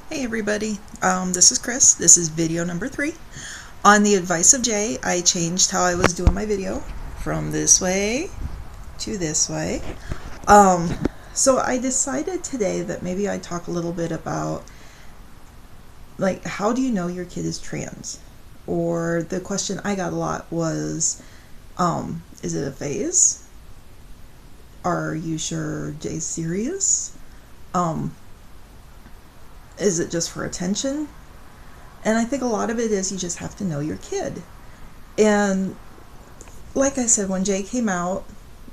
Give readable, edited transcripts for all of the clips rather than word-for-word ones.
Hey everybody, this is Chris. This is video number 3. On the advice of Jay, I changed how I was doing my video from this way to this way. So I decided today that maybe I'd talk a little bit about, like, how do you know your kid is trans? Or the question I got a lot was, is it a phase? Are you sure Jay's serious? Um, is it just for attention? And I think a lot of it is you just have to know your kid. And like I said, when Jay came out,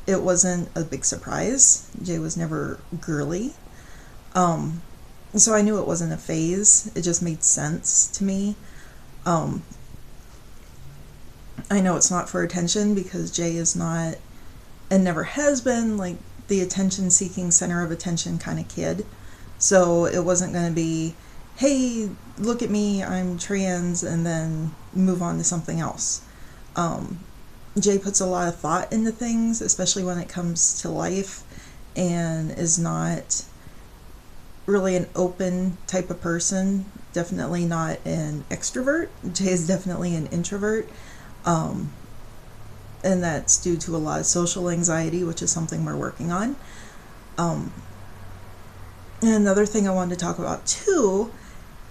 it wasn't a big surprise. Jay was never girly. Um, so I knew it wasn't a phase. It just made sense to me. Um, I know it's not for attention because Jay is not, and never has been, like the attention seeking, center of attention kind of kid. So it wasn't going to be, hey, look at me, I'm trans, and then move on to something else. Um, Jay puts a lot of thought into things, especially when it comes to life, and is not really an open type of person. Definitely not an extrovert. Jay is definitely an introvert. Um, and that's due to a lot of social anxiety, which is something we're working on. Um, and another thing I wanted to talk about too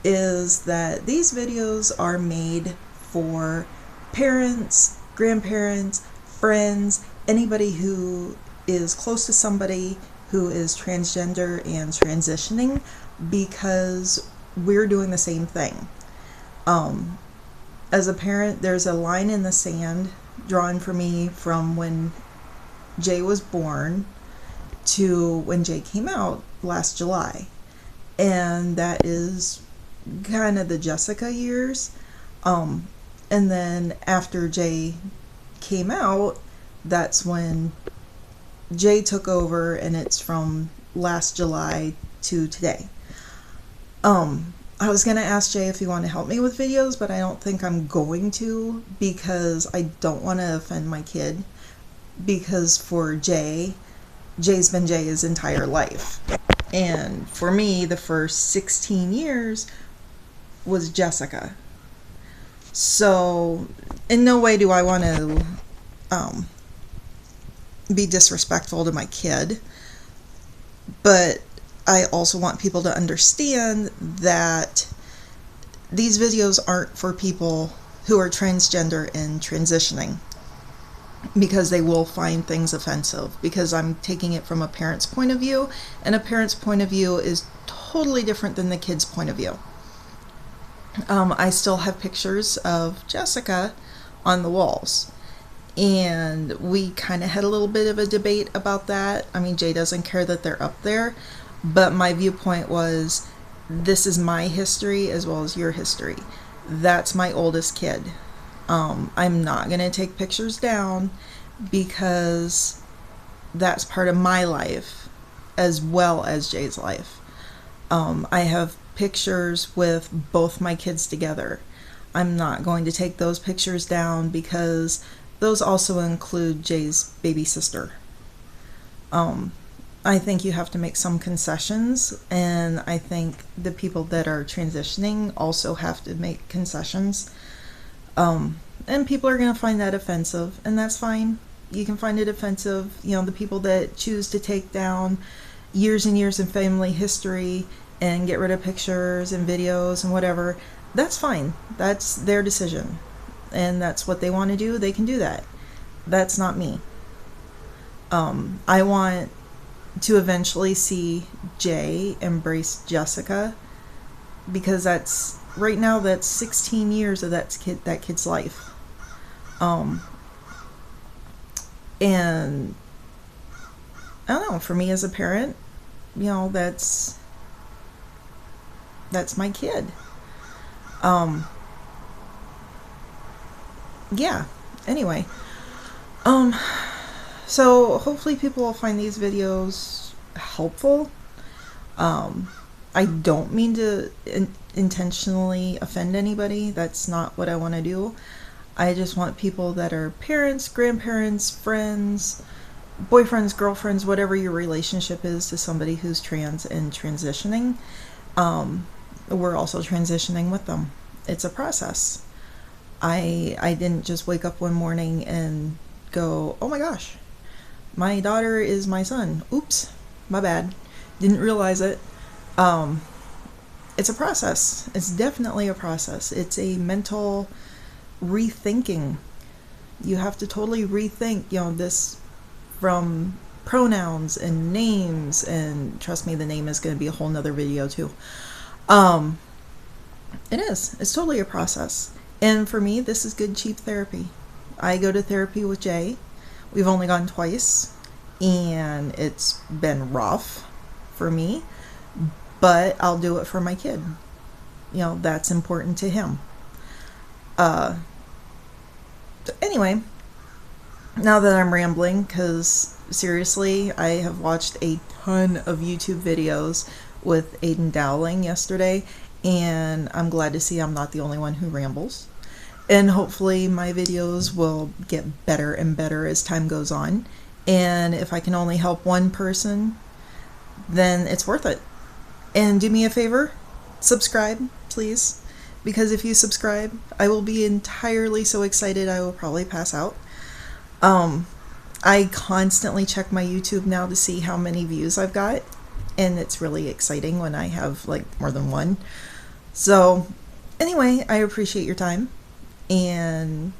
is that these videos are made for parents, grandparents, friends, anybody who is close to somebody who is transgender and transitioning, because we're doing the same thing. Um, as a parent, there's a line in the sand drawn for me from when Jay was born to when Jay came out last July. And that is kind of the Jessica years. Um, and then after Jay came out, that's when Jay took over, and it's from last July to today. I was going to ask Jay if he wanted to help me with videos, but I don't think I'm going to because I don't want to offend my kid. Because for Jay, Jay's been Jay his entire life. And for me, the first 16 years was Jessica. So, in no way do I want to be disrespectful to my kid, but I also want people to understand that these videos aren't for people who are transgender and transitioning, because they will find things offensive, because I'm taking it from a parent's point of view, and a parent's point of view is totally different than the kid's point of view. I still have pictures of Jessica on the walls, and we kind of had a little bit of a debate about that. I mean, Jay doesn't care that they're up there, but my viewpoint was, this is my history as well as your history. That's my oldest kid. I'm not going to take pictures down because that's part of my life as well as Jay's life. I have pictures with both my kids together. I'm not going to take those pictures down because those also include Jay's baby sister. I think you have to make some concessions, and I think the people that are transitioning also have to make concessions. And people are going to find that offensive, and that's fine. You can find it offensive. You know, the people that choose to take down years and years of family history and get rid of pictures and videos and whatever, that's fine. That's their decision. And that's what they want to do. They can do that. That's not me. I want to eventually see Jay embrace Jessica, because that's, right now, that's 16 years of that kid's life. And I don't know, for me as a parent, you know, that's my kid. Yeah. Anyway, so hopefully people will find these videos helpful. I don't mean to intentionally offend anybody. That's not what I want to do. I just want people that are parents, grandparents, friends, boyfriends, girlfriends, whatever your relationship is to somebody who's trans and transitioning, we're also transitioning with them. It's a process. I didn't just wake up one morning and go, oh my gosh, my daughter is my son. Oops, my bad. Didn't realize it. It's a process. It's definitely a process. It's a mental rethinking. You have to totally rethink, this from pronouns and names, and trust me, the name is going to be a whole nother video too. It is. It's totally a process. And for me, this is good, cheap therapy. I go to therapy with Jay. We've only gone twice, and it's been rough for me, but I'll do it for my kid. That's important to him. Anyway, now that I'm rambling, because seriously, I have watched a ton of YouTube videos with Aiden Dowling yesterday, and I'm glad to see I'm not the only one who rambles. And hopefully my videos will get better and better as time goes on. And if I can only help one person, then it's worth it. And do me a favor, subscribe, please. Because if you subscribe, I will be entirely so excited I will probably pass out. I constantly check my YouTube now to see how many views I've got. And it's really exciting when I have more than one. So anyway, I appreciate your time. And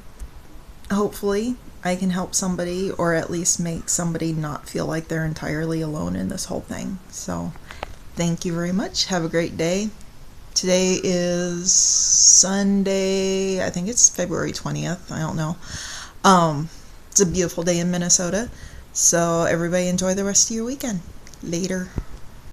hopefully I can help somebody, or at least make somebody not feel like they're entirely alone in this whole thing. So thank you very much. Have a great day. Today is Sunday. I think it's February 20th. I don't know. It's a beautiful day in Minnesota. So everybody enjoy the rest of your weekend. Later.